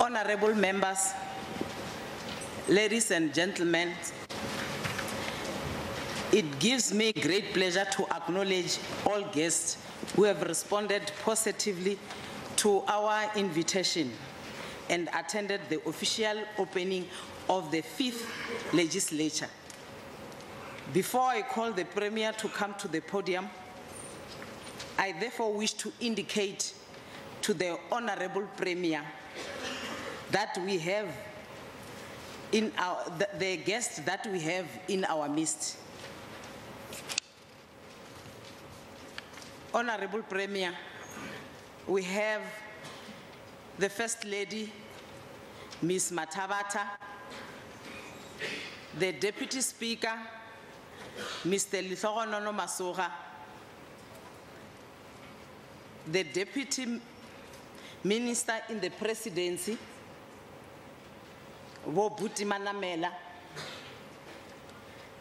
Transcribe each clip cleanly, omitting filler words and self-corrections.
Honorable members, ladies and gentlemen, it gives me great pleasure to acknowledge all guests who have responded positively to our invitation and attended the official opening of the 5th legislature. Before I call the Premier to come to the podium, I therefore wish to indicate to the Honorable Premier that we have in the guest that we have in our midst. Honorable Premier, we have the First Lady, Ms. Mathabata, the Deputy Speaker, Mr. Lithogonono Masoga, the Deputy Minister in the Presidency, Wobuti Manamela,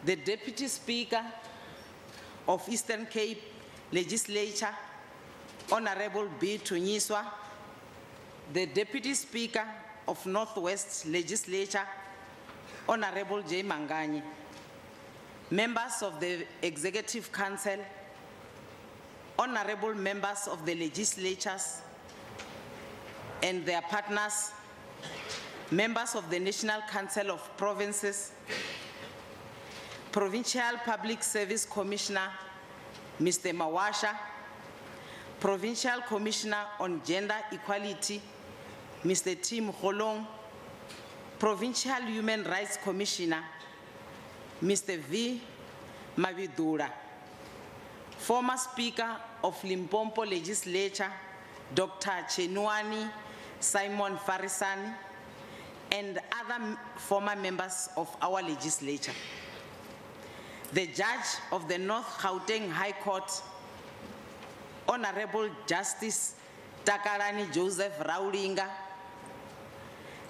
the Deputy Speaker of Eastern Cape Legislature, Honorable B. Tunyiswa, the Deputy Speaker of Northwest Legislature, Honorable J. Mangani, members of the Executive Council, honorable members of the legislatures and their partners, members of the National Council of Provinces, Provincial Public Service Commissioner, Mr. Mawasha, Provincial Commissioner on Gender Equality, Mr. Tim Holong, Provincial Human Rights Commissioner, Mr. V. Mavidura, former Speaker of Limpopo Legislature, Dr. Chenuani Simon Farisani, and other former members of our legislature. The Judge of the North Gauteng High Court, Honorable Justice Takalani Joseph Raulinga,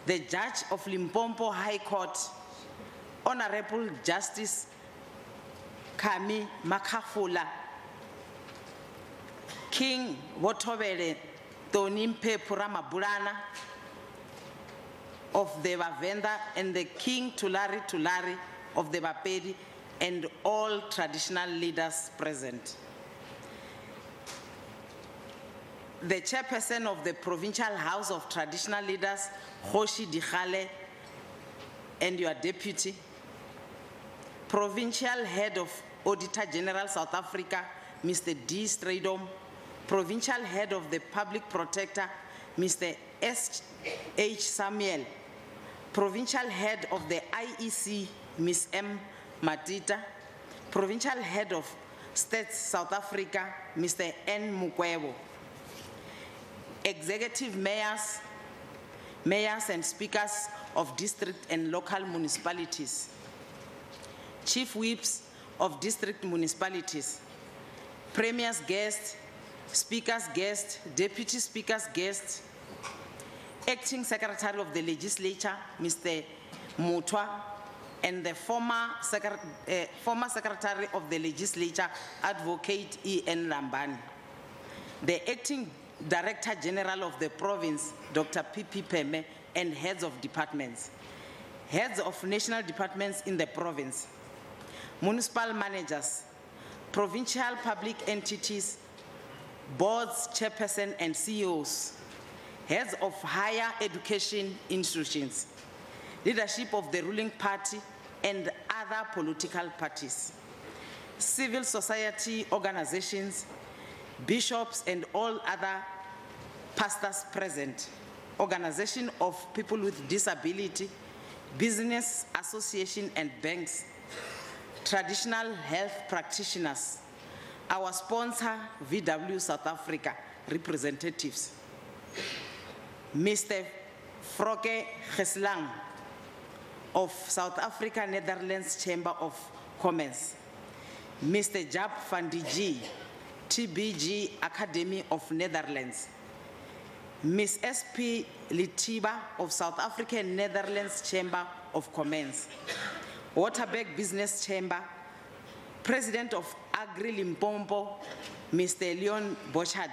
the Judge of Limpopo High Court, Honorable Justice Kami Makafula, King Wotobele Tonimpe Puramabulana of the Bavenda, and the King Tulari Tulari of the Bapedi, and all traditional leaders present. The chairperson of the Provincial House of Traditional Leaders, Hoshi Dikhale, and your deputy, Provincial Head of Auditor General South Africa, Mr. D. Stradom, Provincial Head of the Public Protector, Mr. S. H. Samuel, Provincial Head of the IEC, Ms. M. Matita, Provincial Head of State South Africa, Mr. N. Mukwebo, Executive Mayors and Speakers of District and Local Municipalities, Chief Whips of District Municipalities, Premier's Guest, Speaker's Guest, Deputy Speaker's Guest, Acting Secretary of the Legislature, Mr. Mutwa, and the former Secretary of the Legislature, Advocate E.N. Lambani, the Acting Director General of the province, Dr. P.P. Peme, and heads of departments, heads of national departments in the province, municipal managers, provincial public entities, boards, chairperson, and CEOs, heads of higher education institutions, leadership of the ruling party and other political parties, civil society organizations, bishops and all other pastors present, organization of people with disability, business association and banks, traditional health practitioners, our sponsor, VW South Africa representatives, Mr. Froke Geslang of South Africa Netherlands Chamber of Commerce, Mr. Jab van die G, TBG Academy of Netherlands, Ms. SP Litiba of South African Netherlands Chamber of Commerce, Waterberg Business Chamber, President of Agri Limpopo, Mr. Leon Bochard,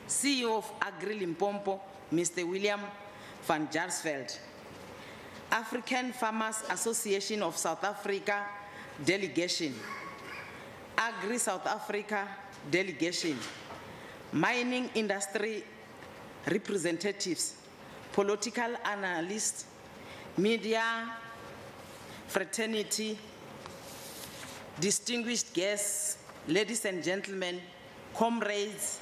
CEO of Agri Limpopo, Mr. William van Jaarsveld, African Farmers Association of South Africa delegation, Agri South Africa delegation, mining industry representatives, political analysts, media fraternity, distinguished guests, ladies and gentlemen, comrades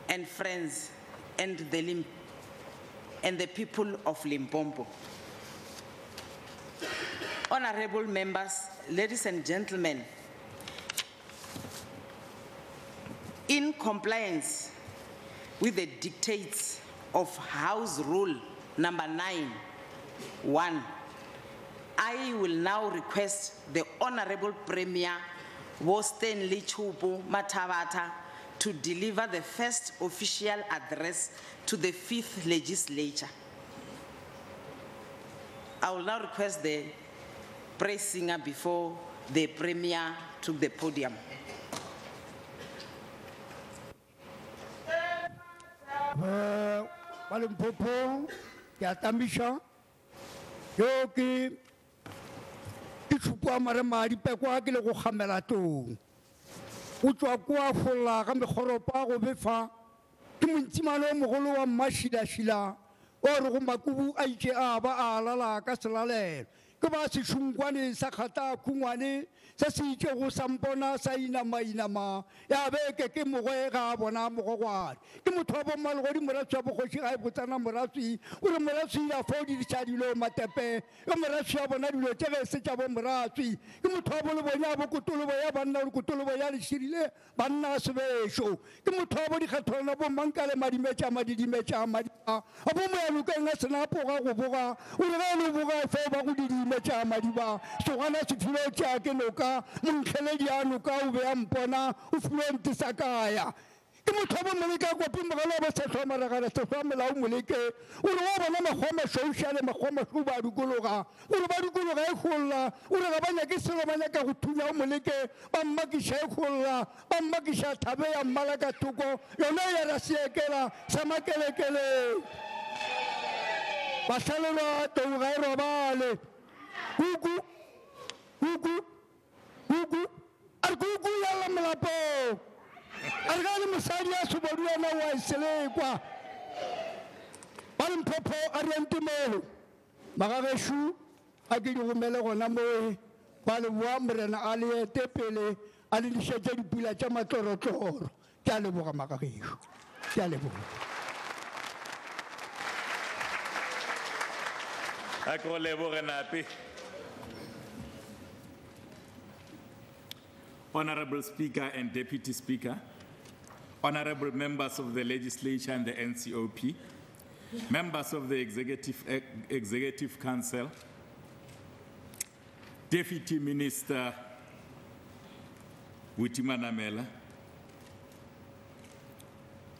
and friends, and the people of Limpopo. Honorable members, ladies and gentlemen, in compliance with the dictates of House Rule number 9(1), I will now request the Honorable Premier Stanley Chubu Matavata to deliver the first official address to the 5th legislature. I will now request the praise singer before the Premier took the podium. Limpopo, Yatamisha, Yoki, Ichukwa Maramari, Pequagil, Hamelato, Uchakua Fola, Ramehoropa, Obefa, Timuntimano, Moholo, Mashida Shila, or Rumaku, Aija, Alala, Castellale, Kabasi Shungwani, Sakata, Kumwani, Sasijo, Sampona, Saina Mainama, Yabeke, Kimuera, Bonamoroa, Kimutobo Malori Murachapo, Butana Murasi, Uramurasi, Afodi Chadilo Matepe, Umarasha, Bonadu, Sechabo Murasi, Kimutobo, Kutulu, Kutulu, Shile, Banasve show, Kimutobo, Katona, Mankale, Marimecha, Madimecha, Madia, Abuma, Lukan, Sanapo, Boga, Uranu, Feba, Mecha, Madiba, Sohana, Chifucha, Kenoka. Munkelea nuka uveampona ufluenti sakaya. Kimutobo mulika kwa pimbalaba sesoma ragara sesoma la umulike. Uruwa na mahoma shoushale mahoma shuba ruguluga. Uruba ruguluga ekula. Uragabanya kisura manyaka hutunya umulike. Bammakisha ekula. Bammakisha tabe ya malaka tuko. Yonaya rasiekela. Samakelekele. Basalera tugairo bale. Hugu. Hugu. Hugu, Argugu Yalamlapo, Argani Masaria Subaruana Waiselekwa, Limpopo Ariantimelo, Magareshu, Agilu Melo Namo, Palawamber and Ali Tepele, Alicia Pila Chamator, Talibu Magarishu, Talibu. I call Levo. Honorable Speaker and Deputy Speaker, honorable members of the Legislature and the NCOP, members of the Executive Council, Deputy Minister Witimanamela,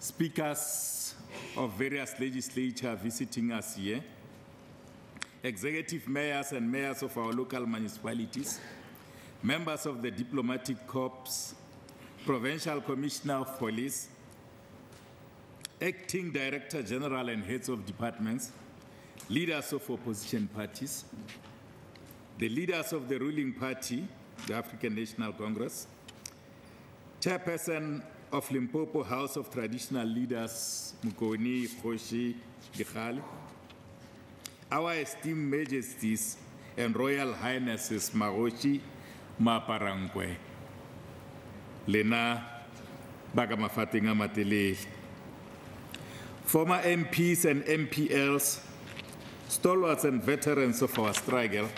speakers of various legislatures visiting us here, executive mayors and mayors of our local municipalities, members of the Diplomatic Corps, Provincial Commissioner of Police, Acting Director General and heads of departments, leaders of opposition parties, the leaders of the ruling party, the African National Congress, Chairperson of Limpopo House of Traditional Leaders, Mukoni Khoshi Gikhali, our esteemed majesties and royal highnesses Marochi Maparangwe, Lena Bagamafatinga Matele, former MPs and MPLs, stalwarts and veterans of our struggle,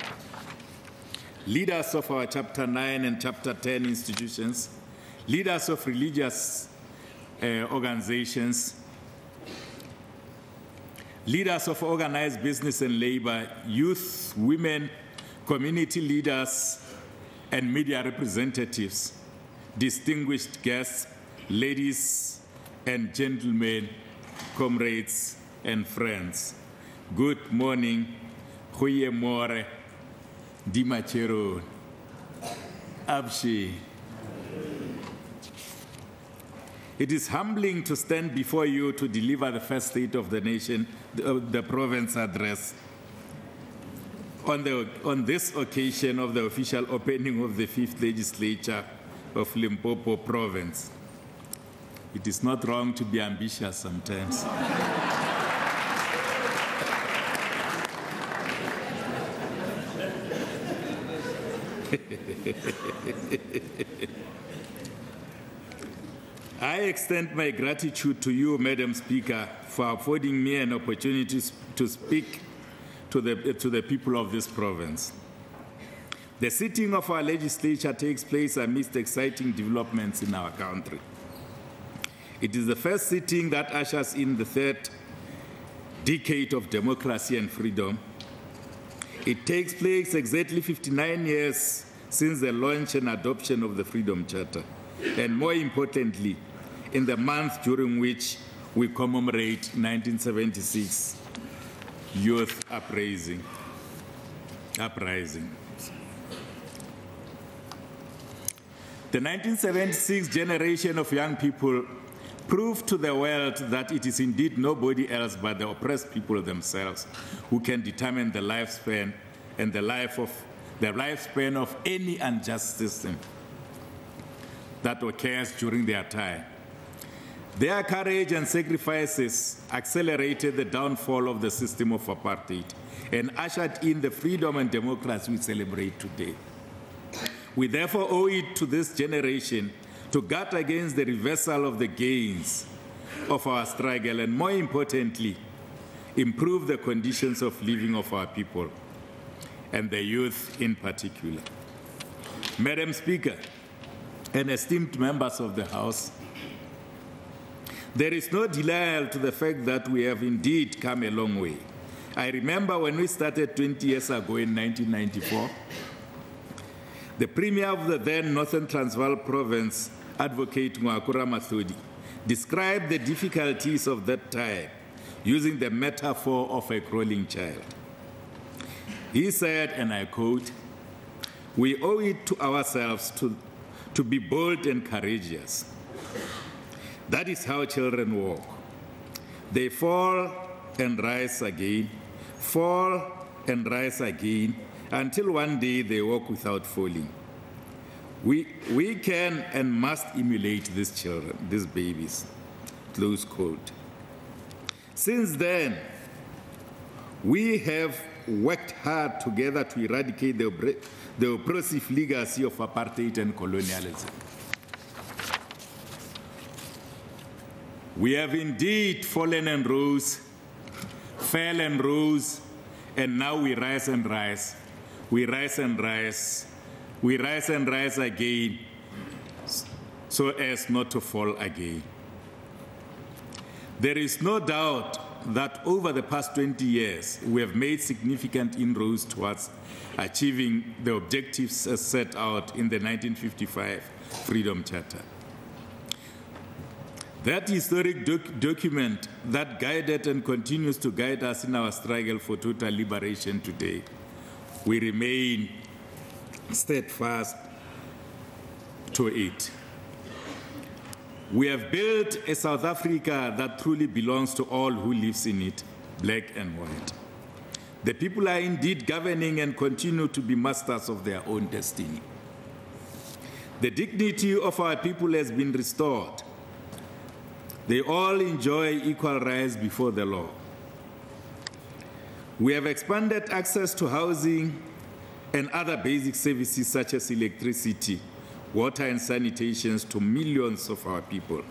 leaders of our Chapter 9 and Chapter 10 institutions, leaders of religious organizations, leaders of organized business and labor, youth, women, community leaders, and media representatives, distinguished guests, ladies and gentlemen, comrades and friends. Good morning, Goeiemorgen, Dimachero, Abshi. It is humbling to stand before you to deliver the first State of the Nation, the province address. On this occasion of the official opening of the 5th legislature of Limpopo province. It is not wrong to be ambitious sometimes. I extend my gratitude to you, Madam Speaker, for affording me an opportunity to speak to the people of this province. The sitting of our legislature takes place amidst exciting developments in our country. It is the first sitting that ushers in the 3rd decade of democracy and freedom. It takes place exactly 59 years since the launch and adoption of the Freedom Charter, and more importantly, in the month during which we commemorate 1976 youth uprising. The 1976 generation of young people proved to the world that it is indeed nobody else but the oppressed people themselves who can determine the lifespan and the lifespan of any unjust system that occurs during their time. Their courage and sacrifices accelerated the downfall of the system of apartheid and ushered in the freedom and democracy we celebrate today. We therefore owe it to this generation to guard against the reversal of the gains of our struggle and, more importantly, improve the conditions of living of our people, and the youth in particular. Madam Speaker and esteemed members of the House, there is no denial to the fact that we have indeed come a long way. I remember when we started 20 years ago in 1994, the Premier of the then Northern Transvaal province, Advocate Ngwakura Mathodi, described the difficulties of that time using the metaphor of a crawling child. He said, and I quote, "We owe it to ourselves to be bold and courageous. That is how children walk. They fall and rise again, until one day they walk without falling. We can and must emulate these children, these babies," close quote. Since then, we have worked hard together to eradicate the oppressive legacy of apartheid and colonialism. We have indeed fallen and rose, fell and rose, and now we rise and rise. We rise and rise. We rise and rise again, so as not to fall again. There is no doubt that over the past 20 years, we have made significant inroads towards achieving the objectives as set out in the 1955 Freedom Charter. That historic document that guided and continues to guide us in our struggle for total liberation today, we remain steadfast to it. We have built a South Africa that truly belongs to all who lives in it, black and white. The people are indeed governing and continue to be masters of their own destiny. The dignity of our people has been restored. They all enjoy equal rights before the law. We have expanded access to housing and other basic services such as electricity, water and sanitation to millions of our people.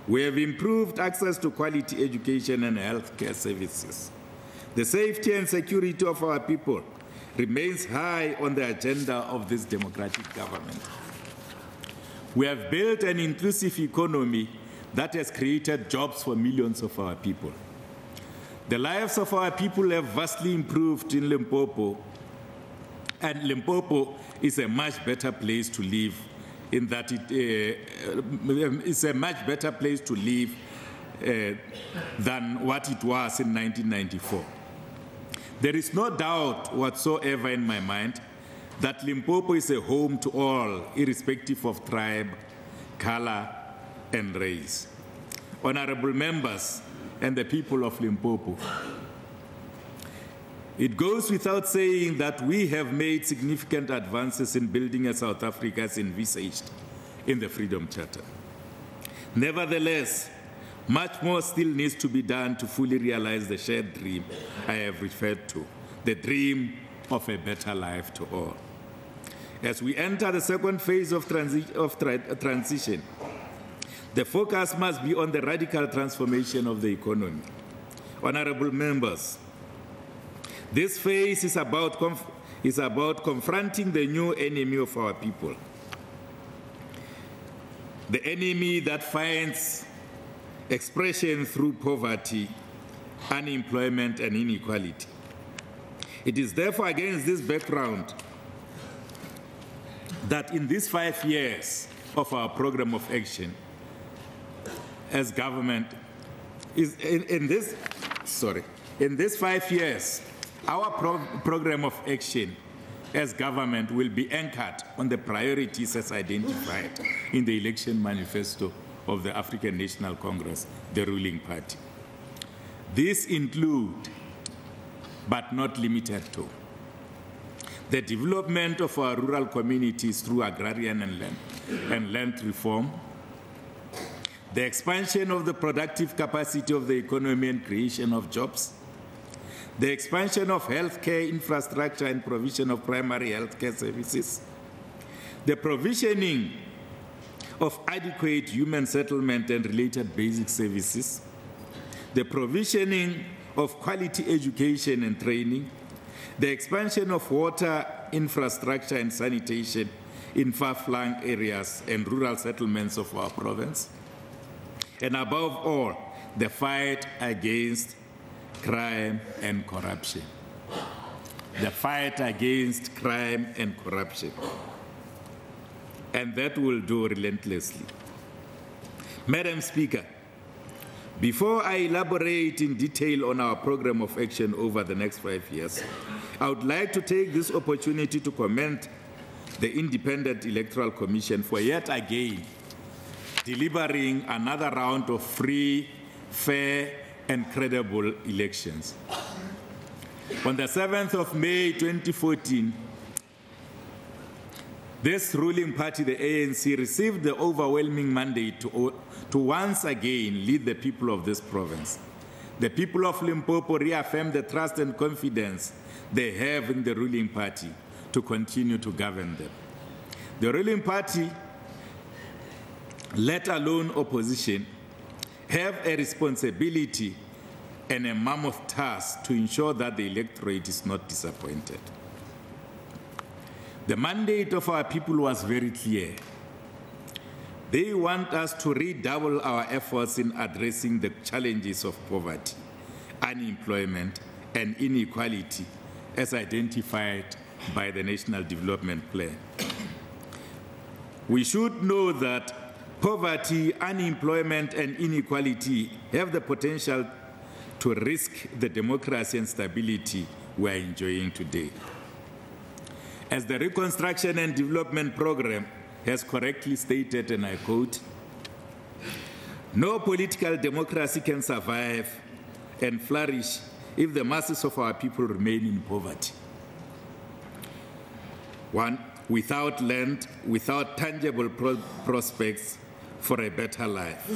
We have improved access to quality education and healthcare services. The safety and security of our people remains high on the agenda of this democratic government. We have built an inclusive economy that has created jobs for millions of our people. The lives of our people have vastly improved in Limpopo, and Limpopo is a much better place to live in that it's a much better place to live than what it was in 1994. There is no doubt whatsoever in my mind that Limpopo is a home to all, irrespective of tribe, color, and raise. Honorable members and the people of Limpopo, it goes without saying that we have made significant advances in building a South Africa as envisaged in the Freedom Charter. Nevertheless, much more still needs to be done to fully realize the shared dream I have referred to, the dream of a better life to all. As we enter the second phase of transition, the focus must be on the radical transformation of the economy. Honorable members, this phase is about confronting the new enemy of our people, the enemy that finds expression through poverty, unemployment, and inequality. It is therefore against this background that in these 5 years of our program of action as government, in these 5 years, our program of action as government will be anchored on the priorities as identified in the election manifesto of the African National Congress, the ruling party. These include, but not limited to, the development of our rural communities through agrarian and land reform, the expansion of the productive capacity of the economy and creation of jobs, the expansion of healthcare infrastructure and provision of primary healthcare services, the provisioning of adequate human settlement and related basic services, the provisioning of quality education and training, the expansion of water infrastructure and sanitation in far-flung areas and rural settlements of our province, and above all, the fight against crime and corruption. The fight against crime and corruption. And that we'll do relentlessly. Madam Speaker, before I elaborate in detail on our program of action over the next 5 years, I would like to take this opportunity to commend the Independent Electoral Commission for yet again delivering another round of free, fair, and credible elections. On the 7th of May 2014, this ruling party, the ANC, received the overwhelming mandate to once again lead the people of this province. The people of Limpopo reaffirmed the trust and confidence they have in the ruling party to continue to govern them. The ruling party, let alone opposition, have a responsibility and a mammoth task to ensure that the electorate is not disappointed. The mandate of our people was very clear. They want us to redouble our efforts in addressing the challenges of poverty, unemployment, and inequality as identified by the National Development Plan. We should know that poverty, unemployment, and inequality have the potential to risk the democracy and stability we are enjoying today. As the Reconstruction and Development Program has correctly stated, and I quote, "No political democracy can survive and flourish if the masses of our people remain in poverty. One, without land, without tangible prospects for a better life.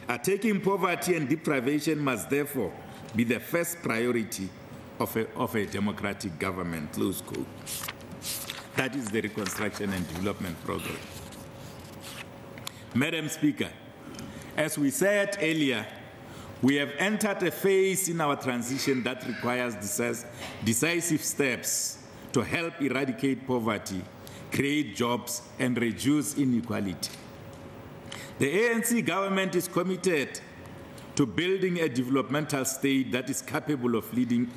Attacking poverty and deprivation must therefore be the first priority of a democratic government," close quote. That is the Reconstruction and Development Program. Madam Speaker, as we said earlier, we have entered a phase in our transition that requires decisive steps to help eradicate poverty, create jobs, and reduce inequality. The ANC government is committed to building a developmental state that is capable of leading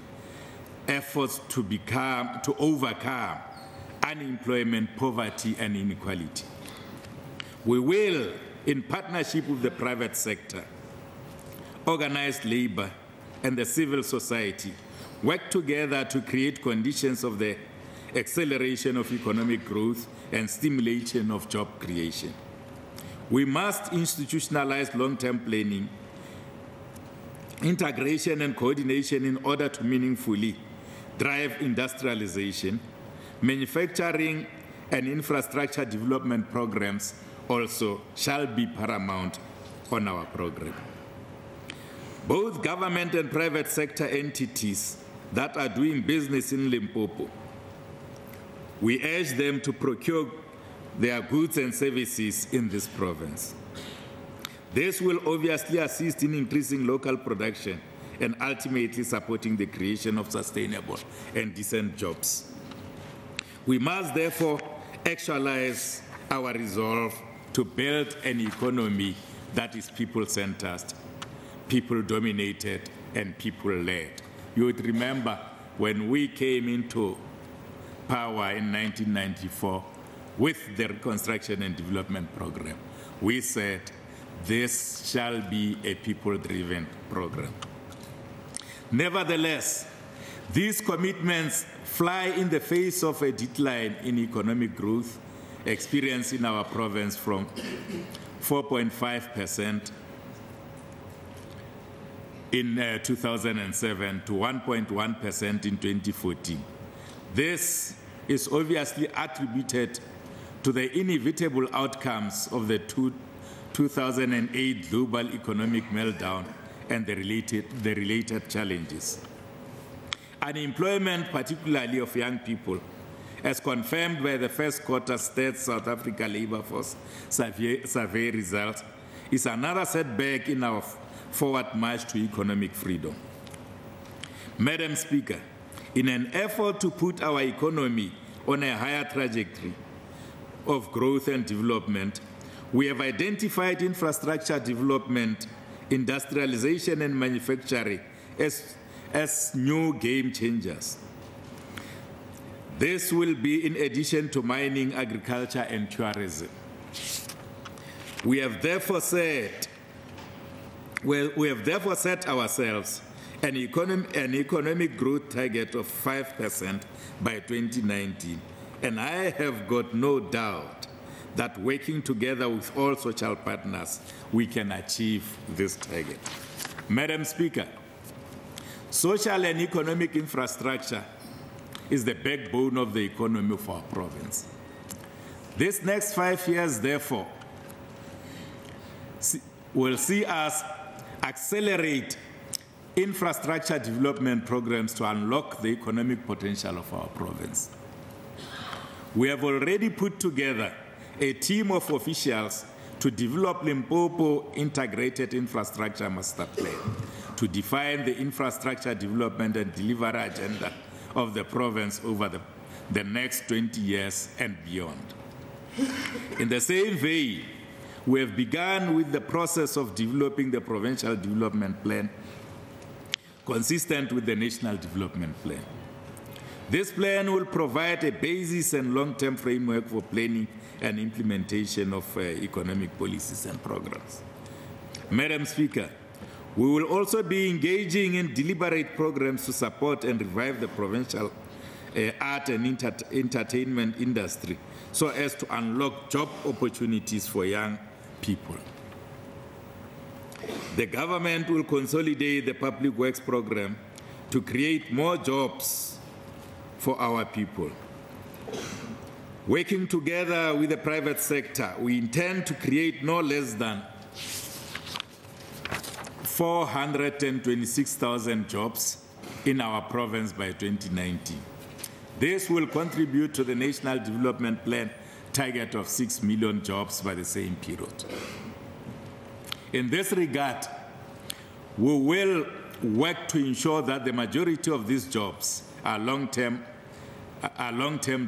efforts to overcome unemployment, poverty, and inequality. We will, in partnership with the private sector, organized labor, and the civil society, work together to create conditions of the acceleration of economic growth and stimulation of job creation. We must institutionalize long-term planning, integration and coordination in order to meaningfully drive industrialization. Manufacturing and infrastructure development programs also shall be paramount on our program. Both government and private sector entities that are doing business in Limpopo, we urge them to procure their goods and services in this province. This will obviously assist in increasing local production and ultimately supporting the creation of sustainable and decent jobs. We must therefore actualize our resolve to build an economy that is people-centered, people-dominated, and people-led. You would remember when we came into power in 1994 with the Reconstruction and Development Program, we said this shall be a people-driven program. Nevertheless, these commitments fly in the face of a decline in economic growth experienced in our province from 4.5% in 2007 to 1.1% in 2014. This is obviously attributed to the inevitable outcomes of the 2008 global economic meltdown and the related challenges. Unemployment, particularly of young people, as confirmed by the first quarter State South Africa Labour Force survey results, is another setback in our forward march to economic freedom. Madam Speaker, in an effort to put our economy on a higher trajectory of growth and development, we have identified infrastructure development, industrialization and manufacturing as new game changers. This will be in addition to mining, agriculture and tourism. We have therefore set ourselves an economic growth target of 5% by 2019, and I have got no doubt that working together with all social partners, we can achieve this target. Madam Speaker, social and economic infrastructure is the backbone of the economy of our province. This next 5 years, therefore, will see us accelerate infrastructure development programs to unlock the economic potential of our province. We have already put together a team of officials to develop Limpopo Integrated Infrastructure Master Plan, to define the infrastructure development and delivery agenda of the province over the next 20 years and beyond. In the same vein, we have begun with the process of developing the Provincial Development Plan consistent with the National Development Plan. This plan will provide a basis and long-term framework for planning and implementation of economic policies and programs. Madam Speaker, we will also be engaging in deliberate programs to support and revive the provincial art and entertainment industry so as to unlock job opportunities for young people. The government will consolidate the public works program to create more jobs for our people. Working together with the private sector, we intend to create no less than 426,000 jobs in our province by 2019. This will contribute to the National Development Plan target of 6 million jobs by the same period. In this regard, we will work to ensure that the majority of these jobs are long-term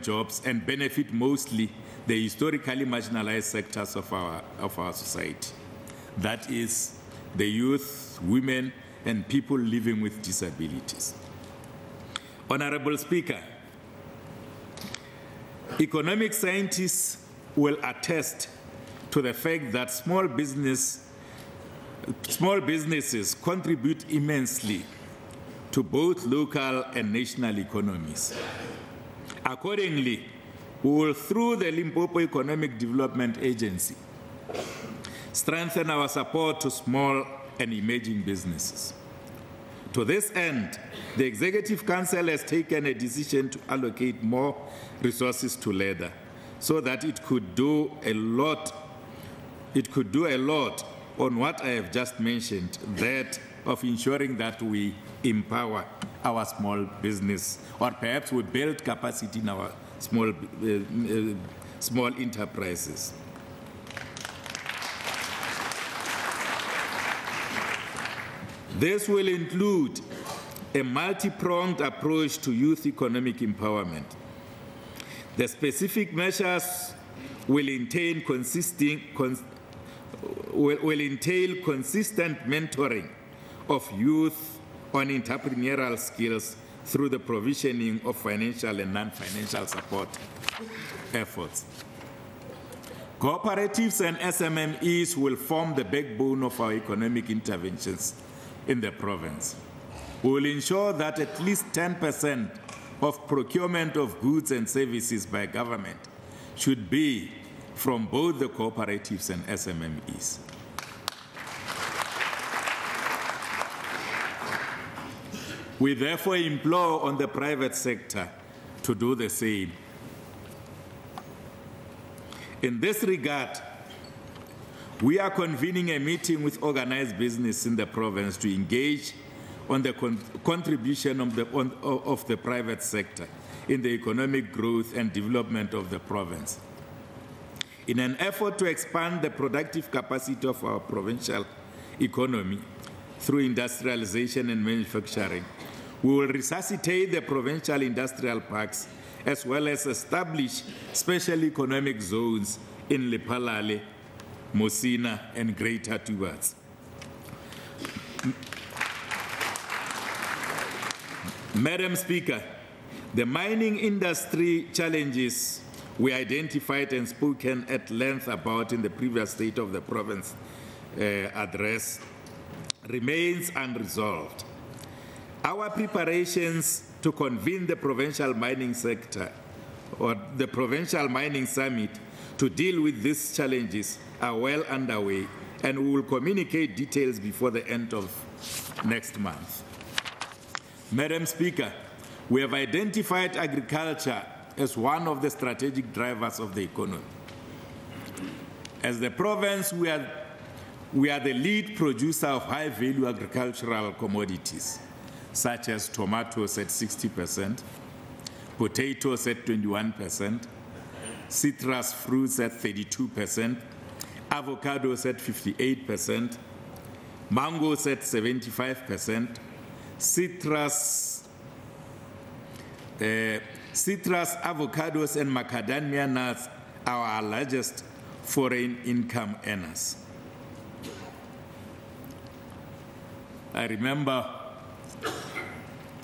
jobs and benefit mostly the historically marginalized sectors of our society. That is, the youth, women, and people living with disabilities. Honorable Speaker, economic scientists will attest to the fact that small businesses contribute immensely to both local and national economies. Accordingly, we will, through the Limpopo Economic Development Agency, strengthen our support to small and emerging businesses. To this end, the Executive Council has taken a decision to allocate more resources to leather so that it could do a lot on what I have just mentioned, that of ensuring that we empower our small business, or perhaps we build capacity in our small enterprises. This will include a multi-pronged approach to youth economic empowerment. The specific measures will entail consistent mentoring of youth on entrepreneurial skills through the provisioning of financial and non-financial support efforts. Cooperatives and SMMEs will form the backbone of our economic interventions in the province. We will ensure that at least 10% of procurement of goods and services by government should be from both the cooperatives and SMMEs. We therefore implore on the private sector to do the same. In this regard, we are convening a meeting with organized business in the province to engage on the contribution of the private sector in the economic growth and development of the province. In an effort to expand the productive capacity of our provincial economy through industrialization and manufacturing, we will resuscitate the provincial industrial parks as well as establish special economic zones in Lephalale, Mosina, and Greater Tubats. Madam Speaker, the mining industry challenges we identified and spoken at length about in the previous State of the Province address remains unresolved. Our preparations to convene the provincial mining sector or the Provincial Mining Summit to deal with these challenges are well underway, and we will communicate details before the end of next month. Madam Speaker, we have identified agriculture as one of the strategic drivers of the economy. As the province, we are the lead producer of high-value agricultural commodities, such as tomatoes at 60%, potatoes at 21%, citrus fruits at 32%, avocados at 58%, mangoes at 75%, citrus, avocados, and macadamia nuts are our largest foreign income earners. I remember,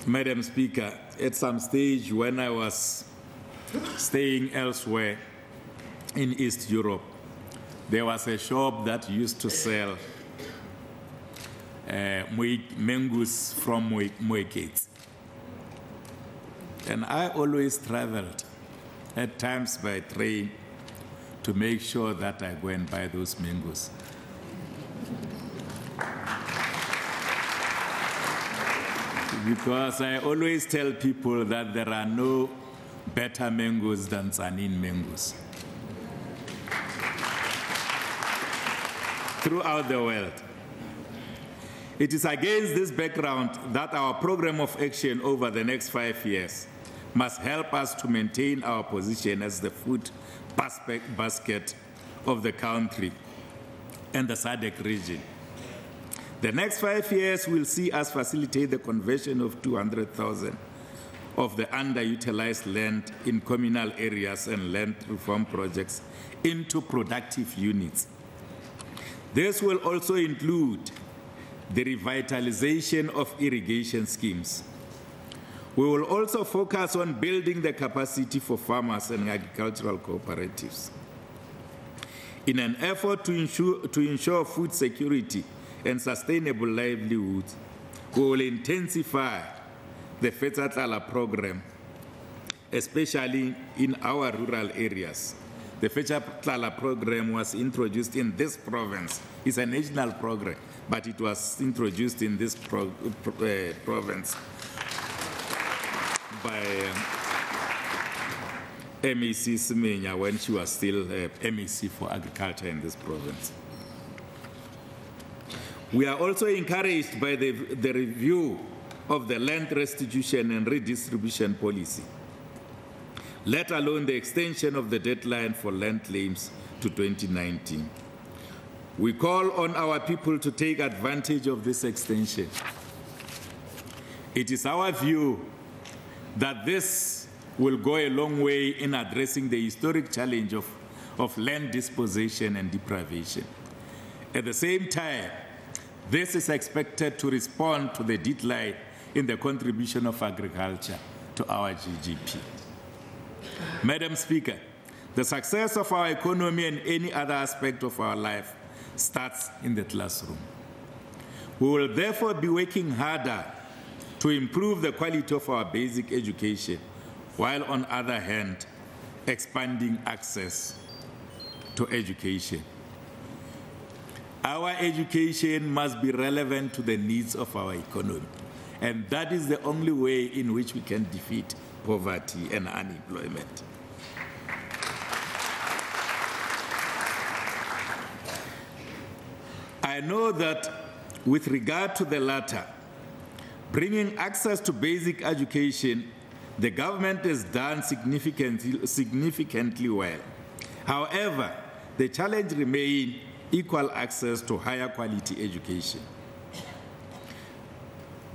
Madam Speaker, at some stage when I was staying elsewhere in East Europe, there was a shop that used to sell mangoes from Moekets. And I always traveled, at times by train, to make sure that I go and buy those mangoes. Because I always tell people that there are no better mangoes than Tsanin mangoes throughout the world. It is against this background that our program of action over the next 5 years must help us to maintain our position as the food basket of the country and the SADC region. The next 5 years will see us facilitate the conversion of 200,000 of the underutilized land in communal areas and land reform projects into productive units. This will also include the revitalization of irrigation schemes. We will also focus on building the capacity for farmers and agricultural cooperatives. In an effort to ensure food security and sustainable livelihoods, we will intensify the Fetsatlala program, especially in our rural areas, the Fecha Tlala program was introduced in this province. It's a national program, but it was introduced in this province by MEC Semenya when she was still MEC for agriculture in this province. We are also encouraged by the review of the land restitution and redistribution policy, let alone the extension of the deadline for land claims to 2019. We call on our people to take advantage of this extension. It is our view that this will go a long way in addressing the historic challenge of land dispossession and deprivation. At the same time, this is expected to respond to the decline in the contribution of agriculture to our GDP. Madam Speaker, the success of our economy and any other aspect of our life starts in the classroom. We will therefore be working harder to improve the quality of our basic education, while on the other hand, expanding access to education. Our education must be relevant to the needs of our economy, and that is the only way in which we can defeat poverty and unemployment. I know that with regard to the latter, bringing access to basic education, the government has done significantly well. However, the challenge remains equal access to higher quality education.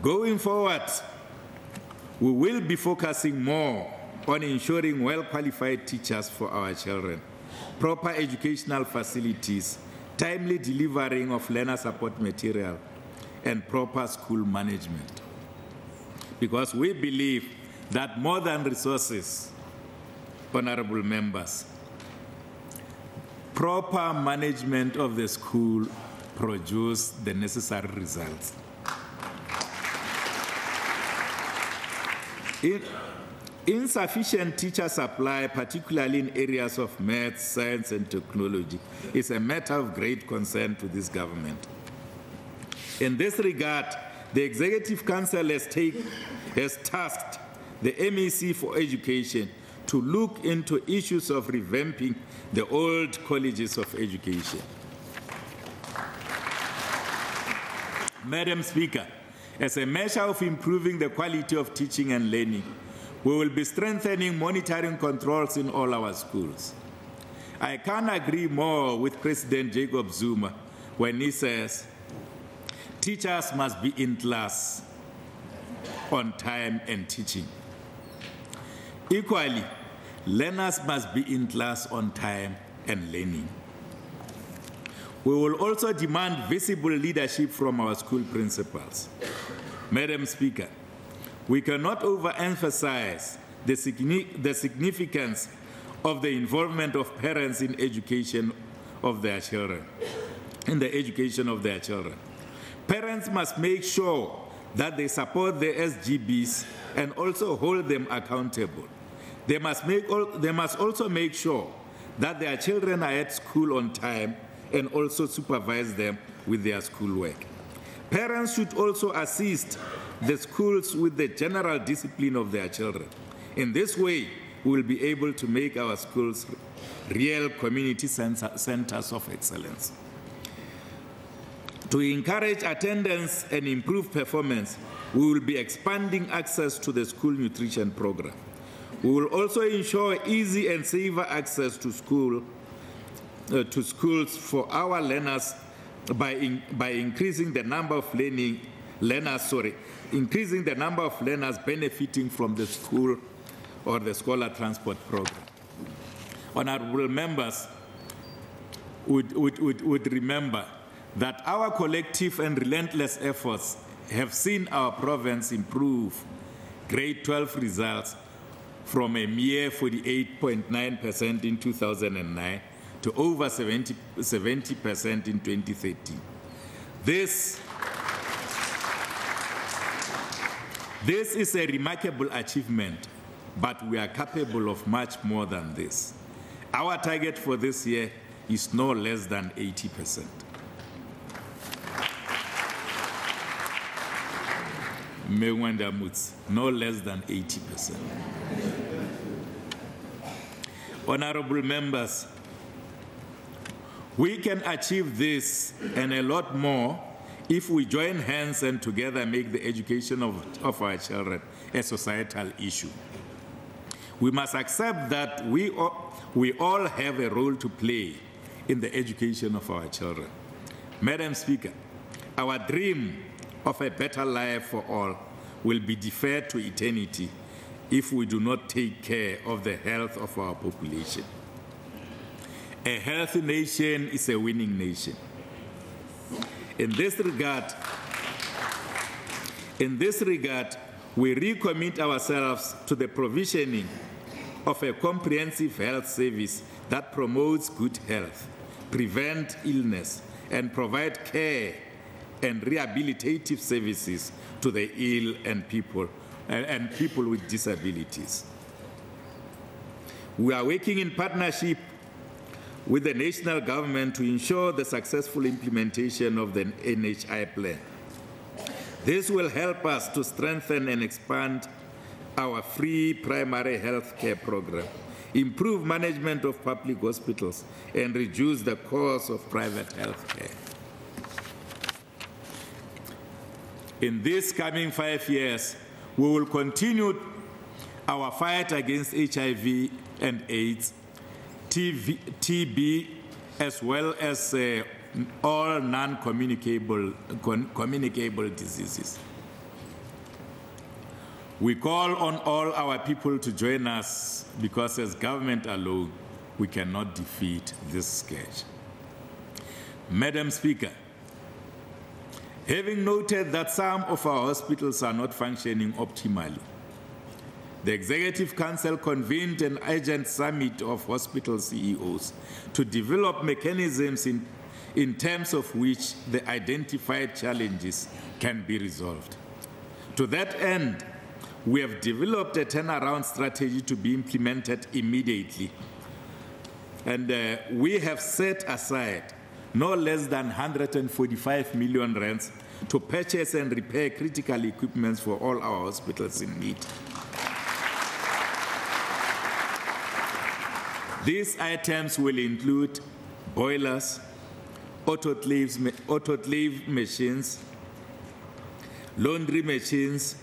Going forward, we will be focusing more on ensuring well-qualified teachers for our children, proper educational facilities, timely delivering of learner support material, and proper school management. Because we believe that more than resources, honorable members, proper management of the school produce the necessary results. Insufficient teacher supply, particularly in areas of math, science, and technology, is a matter of great concern to this government. In this regard, the Executive Council has tasked the MEC for Education to look into issues of revamping the old colleges of education. Madam Speaker, as a measure of improving the quality of teaching and learning, we will be strengthening monitoring controls in all our schools. I can't agree more with President Jacob Zuma when he says, teachers must be in class, on time and teaching. Equally, learners must be in class on time and learning. We will also demand visible leadership from our school principals. Madam Speaker, we cannot overemphasize the significance of the involvement of parents in education of their children, in the education of their children. Parents must make sure that they support the SGBs and also hold them accountable. They must also make sure that their children are at school on time and also supervise them with their schoolwork. Parents should also assist the schools with the general discipline of their children. In this way, we will be able to make our schools real community centers of excellence. To encourage attendance and improve performance, we will be expanding access to the school nutrition program. We will also ensure easy and safer access to schools for our learners by increasing the number of increasing the number of learners benefiting from the school or the scholar transport program. Honorable members would remember that our collective and relentless efforts have seen our province improve grade 12 results from a mere 48.9% in 2009 to over 70% in 2013. This is a remarkable achievement, but we are capable of much more than this. Our target for this year is no less than 80%. No less than 80%. Honorable members, we can achieve this and a lot more if we join hands and together make the education of our children a societal issue. We must accept that we all have a role to play in the education of our children. Madam Speaker, our dream of a better life for all will be deferred to eternity if we do not take care of the health of our population. A healthy nation is a winning nation. In this regard, we recommit ourselves to the provisioning of a comprehensive health service that promotes good health, prevent illness, and provide care and rehabilitative services to the ill and people with disabilities. We are working in partnership with the national government to ensure the successful implementation of the NHI plan. This will help us to strengthen and expand our free primary health care program, improve management of public hospitals, and reduce the cost of private health care. In these coming 5 years, we will continue our fight against HIV and AIDS, TB, as well as all non-communicable diseases. We call on all our people to join us because as government alone, we cannot defeat this scourge. Madam Speaker, having noted that some of our hospitals are not functioning optimally, the Executive Council convened an urgent summit of hospital CEOs to develop mechanisms in terms of which the identified challenges can be resolved. To that end, we have developed a turnaround strategy to be implemented immediately. And we have set aside no less than 145 million rands to purchase and repair critical equipment for all our hospitals in need. These items will include boilers, autoclave machines, laundry machines,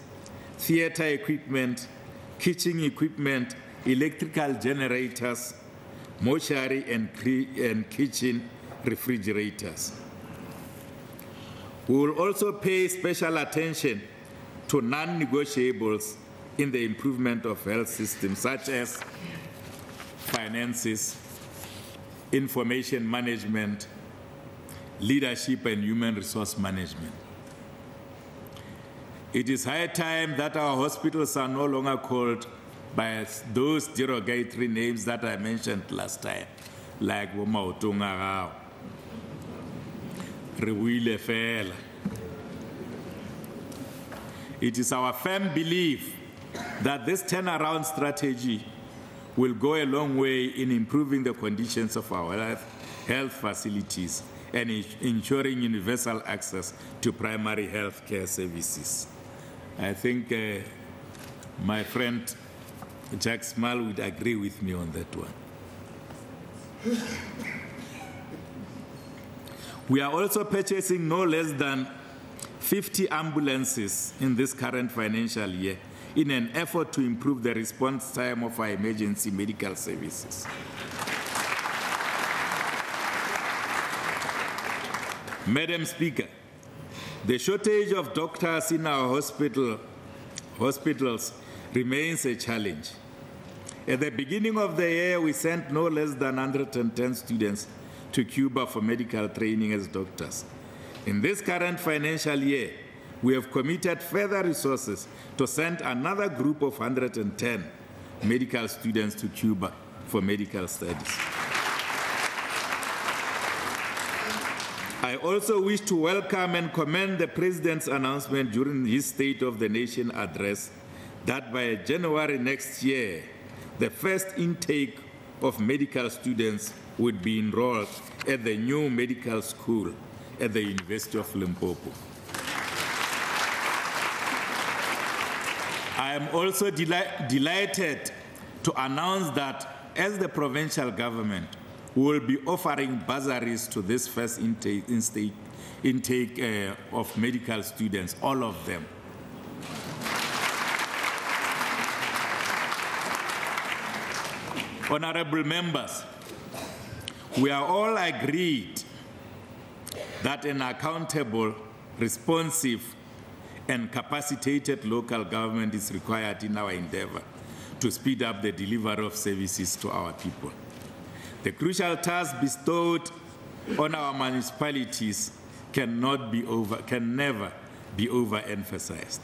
theater equipment, kitchen equipment, electrical generators, mortuary and kitchen refrigerators. We will also pay special attention to non-negotiables in the improvement of health systems, such as finances, information management, leadership, and human resource management. It is high time that our hospitals are no longer called by those derogatory names that I mentioned last time, like Womautungagao, Rehuile Fela. It is our firm belief that this turnaround strategy will go a long way in improving the conditions of our health facilities and ensuring universal access to primary health care services. I think my friend Jack Small would agree with me on that one. We are also purchasing no less than 50 ambulances in this current financial year in an effort to improve the response time of our emergency medical services. Madam Speaker, the shortage of doctors in our hospitals remains a challenge. At the beginning of the year, we sent no less than 110 students to Cuba for medical training as doctors. In this current financial year, we have committed further resources to send another group of 110 medical students to Cuba for medical studies. I also wish to welcome and commend the President's announcement during his State of the Nation address that by January next year, the first intake of medical students would be enrolled at the new medical school at the University of Limpopo. I am also delighted to announce that as the provincial government, we will be offering bursaries to this first intake of medical students, all of them. Honorable members, we are all agreed that an accountable, responsive, and capacitated local government is required in our endeavor to speed up the delivery of services to our people. The crucial task bestowed on our municipalities can never be overemphasized.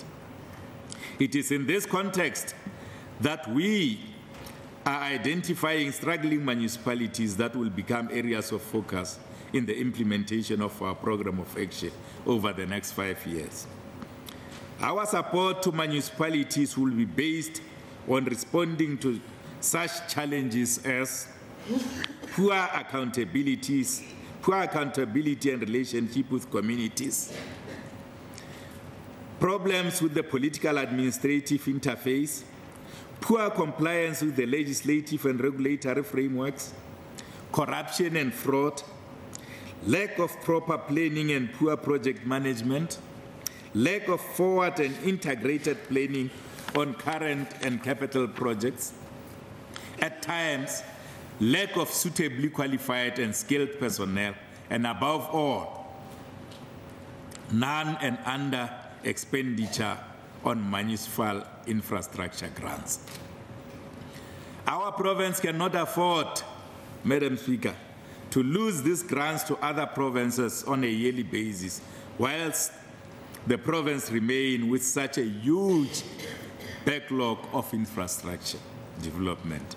It is in this context that we are identifying struggling municipalities that will become areas of focus in the implementation of our program of action over the next 5 years. Our support to municipalities will be based on responding to such challenges as poor accountability and relationship with communities, problems with the political administrative interface, poor compliance with the legislative and regulatory frameworks, corruption and fraud, lack of proper planning and poor project management, lack of forward and integrated planning on current and capital projects, at times, lack of suitably qualified and skilled personnel, and above all, none and under expenditure on municipal infrastructure grants. Our province cannot afford, Madam Speaker, to lose these grants to other provinces on a yearly basis, whilst the province remains with such a huge backlog of infrastructure development.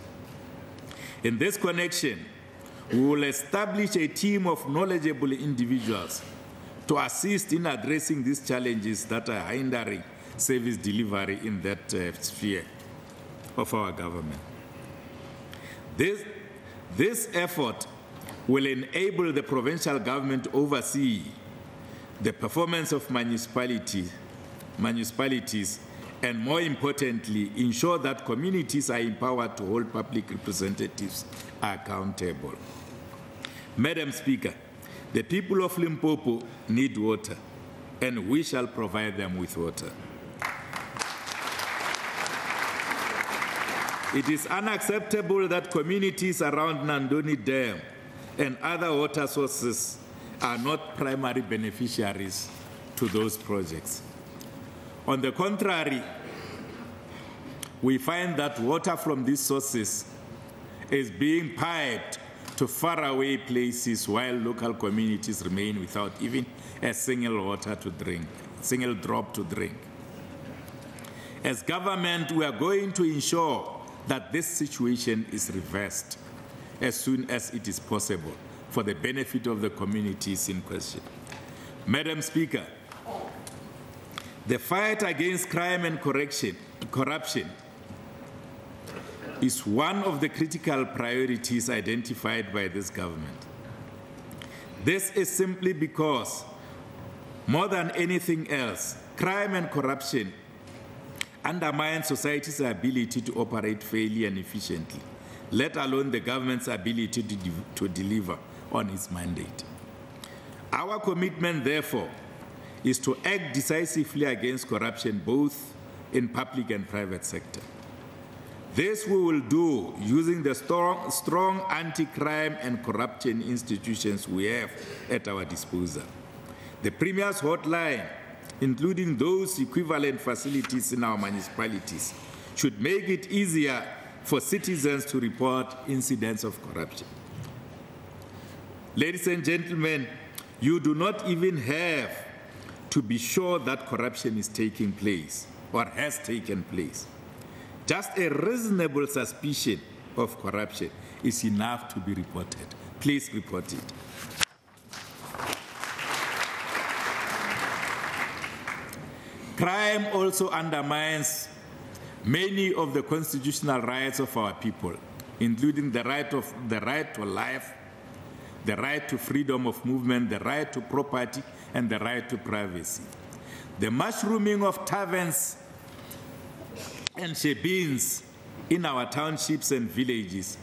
In this connection, we will establish a team of knowledgeable individuals to assist in addressing these challenges that are hindering service delivery in that sphere of our government. This effort will enable the provincial government to oversee the performance of municipalities, and more importantly, ensure that communities are empowered to hold public representatives accountable. Madam Speaker, the people of Limpopo need water, and we shall provide them with water. It is unacceptable that communities around Nandoni Dam and other water sources are not primary beneficiaries to those projects. On the contrary, we find that water from these sources is being piped to faraway places while local communities remain without even a single drop to drink. As government, we are going to ensure that this situation is reversed as soon as it is possible for the benefit of the communities in question. Madam Speaker, the fight against crime and corruption is one of the critical priorities identified by this government. This is simply because, more than anything else, crime and corruption undermine society's ability to operate fairly and efficiently, let alone the government's ability to deliver on its mandate. Our commitment, therefore, is to act decisively against corruption both in public and private sector. This we will do using the strong anti-crime and corruption institutions we have at our disposal. The Premier's hotline, including those equivalent facilities in our municipalities, should make it easier for citizens to report incidents of corruption. Ladies and gentlemen, you do not even have to be sure that corruption is taking place or has taken place. Just a reasonable suspicion of corruption is enough to be reported. Please report it. Crime also undermines many of the constitutional rights of our people, including the right to life, the right to freedom of movement, the right to property, and the right to privacy. The mushrooming of taverns and shebeens in our townships and villages,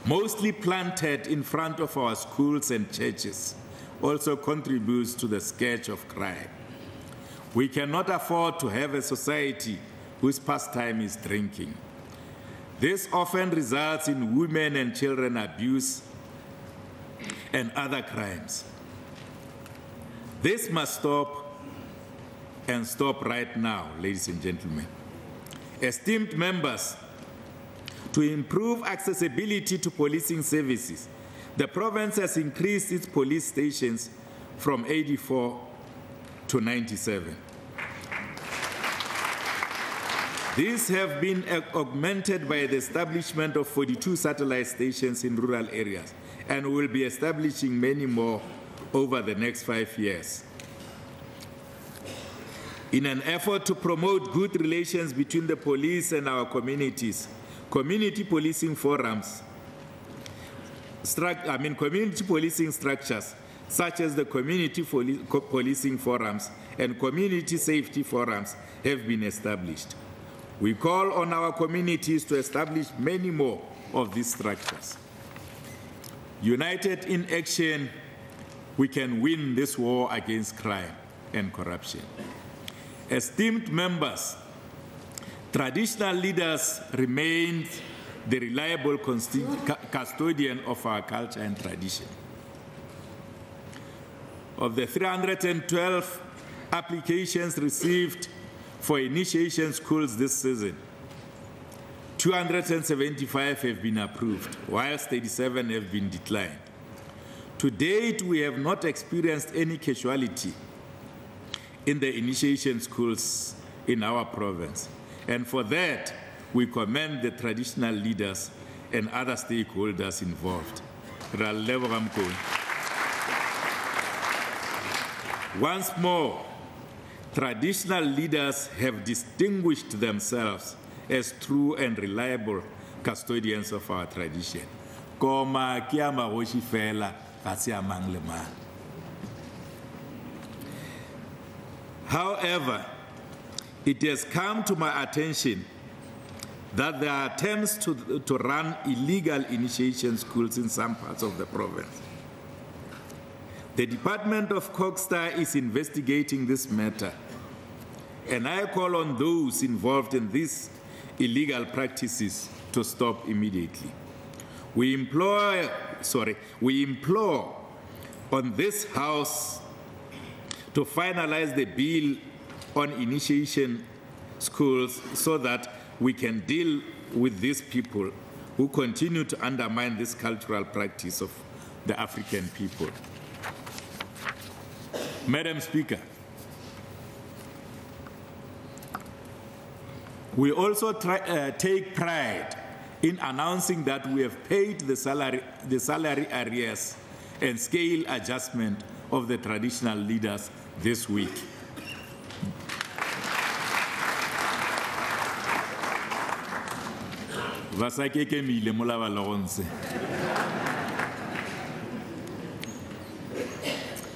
mostly planted in front of our schools and churches, also contributes to the scourge of crime. We cannot afford to have a society whose pastime is drinking. This often results in women and children abuse and other crimes. This must stop, and stop right now, ladies and gentlemen. Esteemed members, to improve accessibility to policing services, the province has increased its police stations from 84 to 97. These have been augmented by the establishment of 42 satellite stations in rural areas, and will be establishing many more over the next 5 years. In an effort to promote good relations between the police and our communities, community policing forums, community policing structures such as the community policing forums and community safety forums have been established. We call on our communities to establish many more of these structures. United in action, we can win this war against crime and corruption. Esteemed members, traditional leaders remain the reliable custodian of our culture and tradition. Of the 312 applications received for initiation schools this season, 275 have been approved, whilst 87 have been declined. To date, we have not experienced any casualty in the initiation schools in our province. And for that, we commend the traditional leaders and other stakeholders involved. Once more, traditional leaders have distinguished themselves as true and reliable custodians of our tradition. However, it has come to my attention that there are attempts to run illegal initiation schools in some parts of the province. The Department of Cogstar is investigating this matter, and I call on those involved in these illegal practices to stop immediately. We implore on this House to finalize the bill on initiation schools so that we can deal with these people who continue to undermine this cultural practice of the African people. Madam Speaker, we also take pride in announcing that we have paid the salary arrears and scale adjustment of the traditional leaders this week.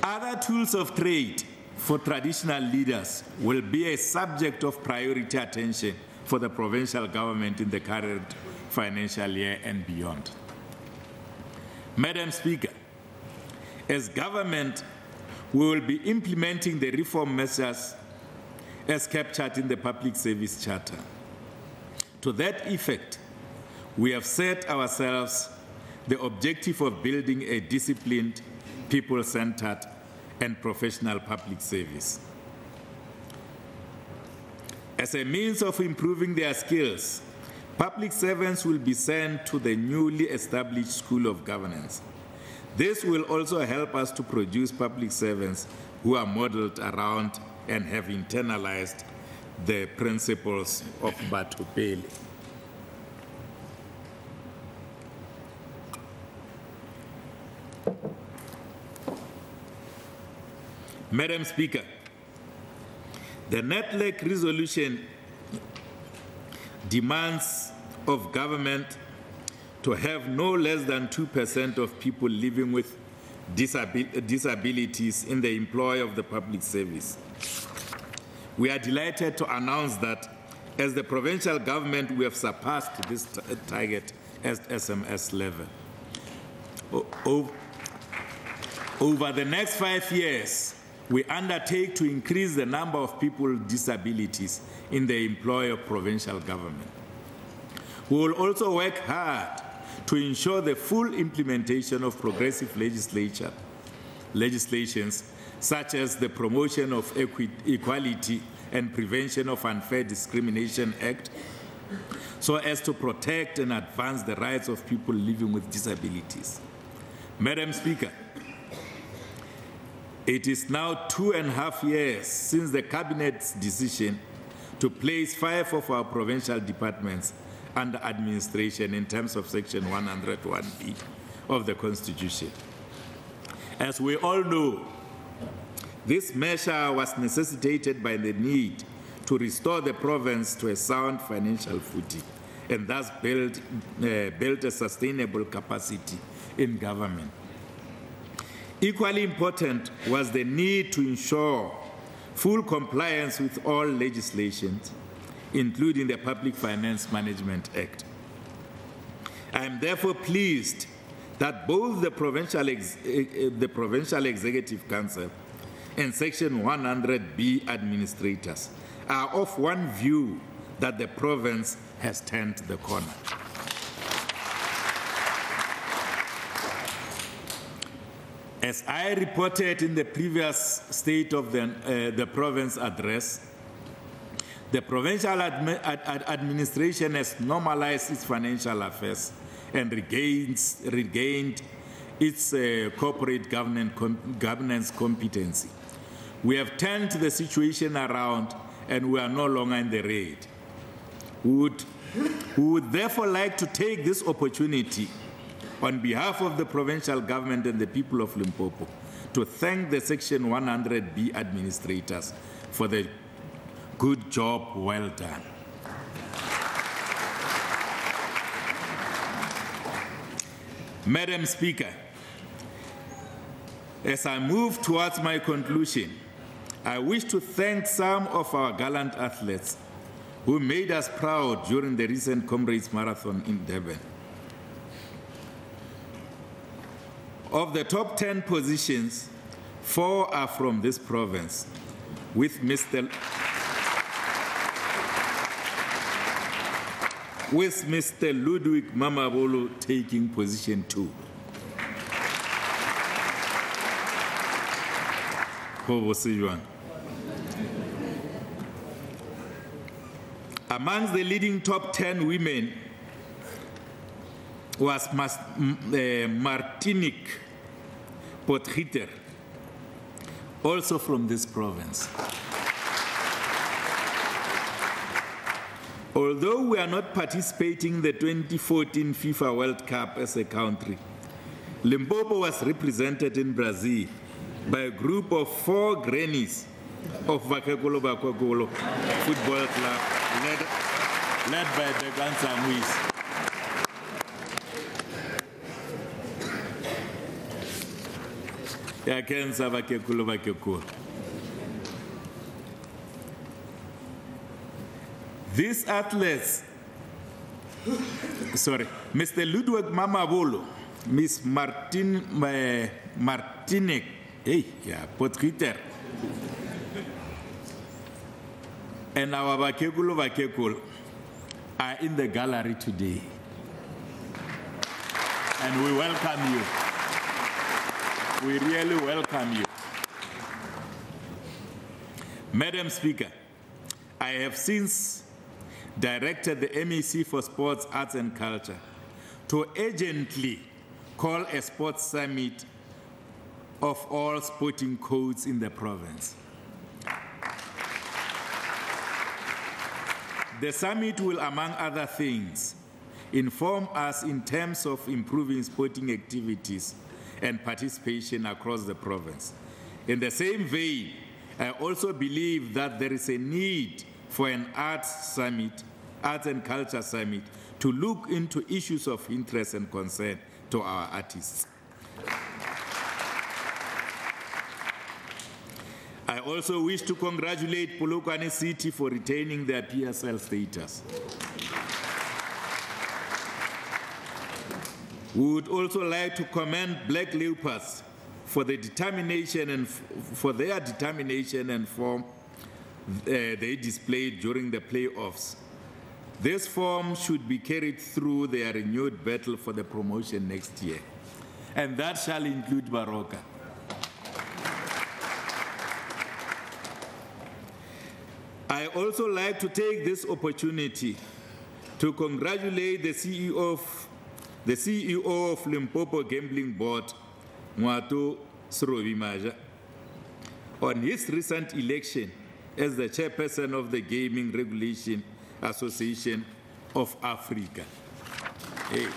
Other tools of trade for traditional leaders will be a subject of priority attention for the provincial government in the current financial year and beyond. Madam Speaker, as government, we will be implementing the reform measures as captured in the Public Service Charter. To that effect, we have set ourselves the objective of building a disciplined, people-centered, and professional public service. As a means of improving their skills, public servants will be sent to the newly established School of Governance. This will also help us to produce public servants who are modeled around and have internalized the principles of Batupele. Madam Speaker, the NETLEC resolution demands of government to to have no less than 2% of people living with disabilities in the employ of the public service. We are delighted to announce that as the provincial government, we have surpassed this target at SMS level. Over the next 5 years, we undertake to increase the number of people with disabilities in the employ of provincial government. We will also work hard to ensure the full implementation of progressive legislations such as the Promotion of Equality and Prevention of Unfair Discrimination Act, so as to protect and advance the rights of people living with disabilities. Madam Speaker, it is now 2.5 years since the Cabinet's decision to place 5 of our provincial departments under administration in terms of Section 101B of the Constitution. As we all know, this measure was necessitated by the need to restore the province to a sound financial footing and thus build a sustainable capacity in government. Equally important was the need to ensure full compliance with all legislations, including the Public Finance Management Act. I am therefore pleased that both the Provincial Executive Council and Section 100B administrators are of one view that the province has turned the corner. As I reported in the previous State of the Province address, the provincial administration has normalized its financial affairs and regained its corporate governance competency. We have turned the situation around and we are no longer in the red. We would therefore like to take this opportunity on behalf of the provincial government and the people of Limpopo to thank the Section 100B administrators for the good job well done. Madam Speaker, as I move towards my conclusion, I wish to thank some of our gallant athletes who made us proud during the recent Comrades Marathon in Durban. Of the top 10 positions, 4 are from this province, with Mr. Ludwig Mamabolo taking position 2. Amongst the leading top 10 women was Martinique Potgieter, also from this province. Although we are not participating in the 2014 FIFA World Cup as a country, Limpopo was represented in Brazil by a group of 4 grannies of Vakekolo Bakokolo Football Club, led by Began Samuis. Yakenza Vakekolo Bakekolo. These athletes, Mr. Ludwig Mamabolo, Miss Martinique Potgieter, and our Vakekolo are in the gallery today. And we welcome you. We really welcome you. Madam Speaker, I have since directed the MEC for Sports, Arts and Culture to urgently call a sports summit of all sporting codes in the province. The summit will, among other things, inform us in terms of improving sporting activities and participation across the province. In the same vein, I also believe that there is a need for an arts summit Arts and Culture Summit to look into issues of interest and concern to our artists. I also wish to congratulate Polokwane City for retaining their PSL status. We would also like to commend Black Leopards for their determination and form they displayed during the playoffs. This form should be carried through their renewed battle for the promotion next year, and that shall include Baroka. I also like to take this opportunity to congratulate the CEO of Limpopo Gambling Board, Ngwato Srobi Maja, on his recent election as the chairperson of the Gaming Regulation Association of Africa. Hey.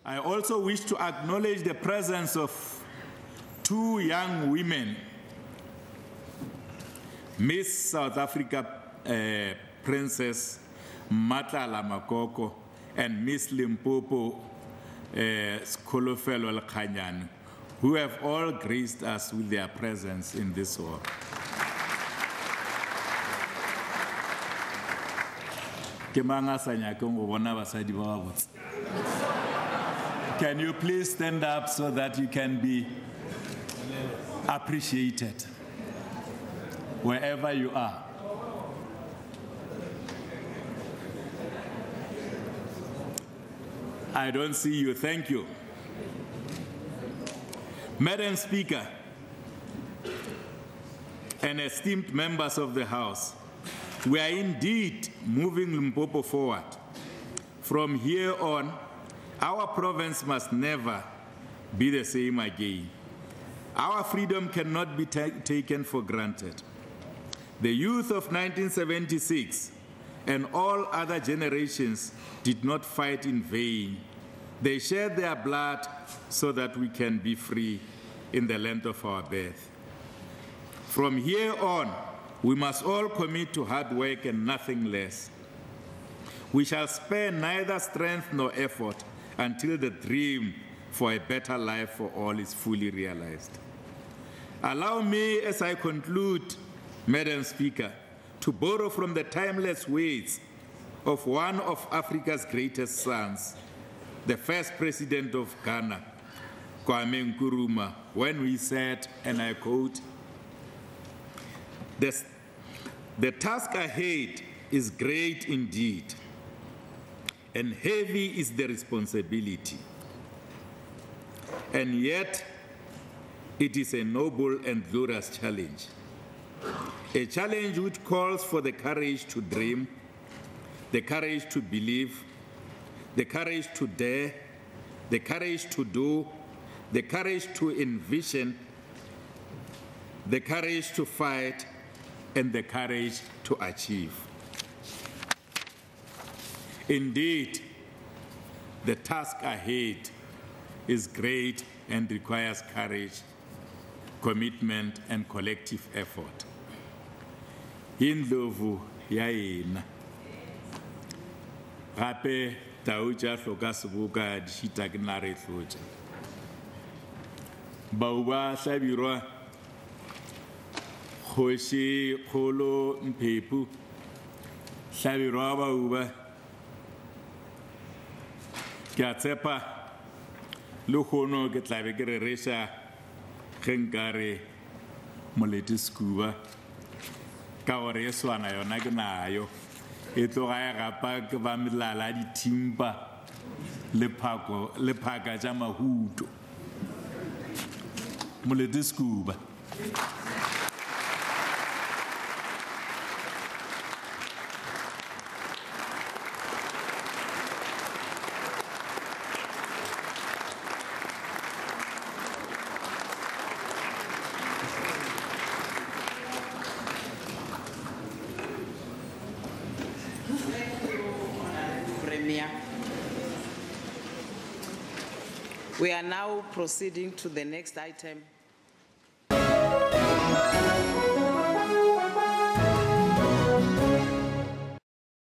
I also wish to acknowledge the presence of two young women, Miss South Africa Princess Matala Makoko and Miss Limpopo Skolofelo Al-Khanyan, who have all graced us with their presence in this hall. Can you please stand up so that you can be appreciated wherever you are? I don't see you. Thank you. Madam Speaker and esteemed members of the House, we are indeed moving Limpopo forward. From here on, our province must never be the same again. Our freedom cannot be taken for granted. The youth of 1976 and all other generations did not fight in vain. They shed their blood so that we can be free in the land of our birth. From here on, we must all commit to hard work and nothing less. We shall spare neither strength nor effort until the dream for a better life for all is fully realized. Allow me, as I conclude, Madam Speaker, to borrow from the timeless words of one of Africa's greatest sons, the first president of Ghana, Kwame Nkrumah, when he said, and I quote, "The task ahead is great indeed, and heavy is the responsibility. And yet, it is a noble and glorious challenge. A challenge which calls for the courage to dream, the courage to believe, the courage to dare, the courage to do, the courage to envision, the courage to fight, and the courage to achieve. Indeed, the task ahead is great and requires courage, commitment, and collective effort. Indlovu ya yena. Gape tauja hloka seboka di shita ke nna re tlotse. Bao ba hlabirwa Kgoshi Kgolo Mphephu hlabirwa bauba ke a tshepa le kgono ke tla be ke re reša ge nkare Moleti Skuba ka gore e swana yona ke nayo e tloga ya gapa ke ba melala ditimpa le phaka tša mahuto. Moleti Skuba. We are now proceeding to the next item.